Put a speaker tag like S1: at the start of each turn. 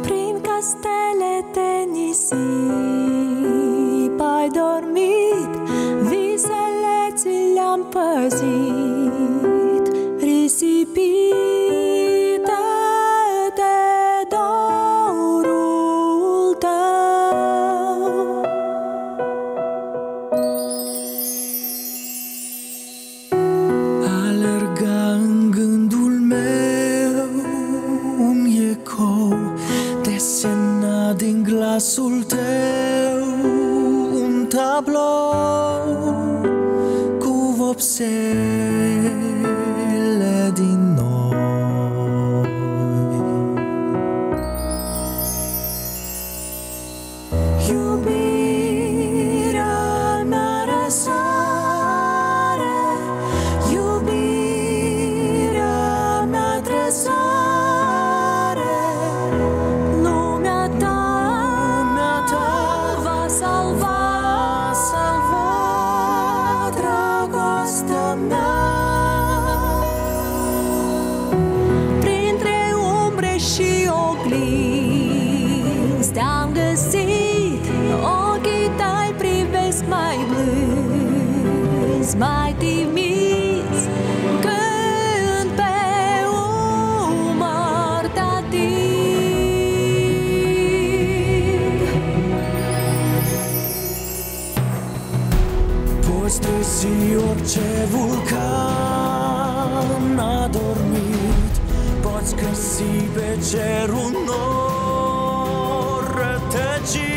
S1: Prin castele de nisip ai dormit, visele ți le-am păzit, risipite de dorul tău. Alerga în gândul meu un ecou, desena din glasul tău un tablou cu vopsele din noi. Iubirea mea răsare, iubirea mea trăsare, lumea ta va salva dragostea mea. Printre umbre și oglinzi te-am găsit, ochii tăi privesc mai blânzi, mai timizi, când pe umăr te-ating. Poți trezi orice vulcan adormit, poți găsi pe cerul nor rătăcit.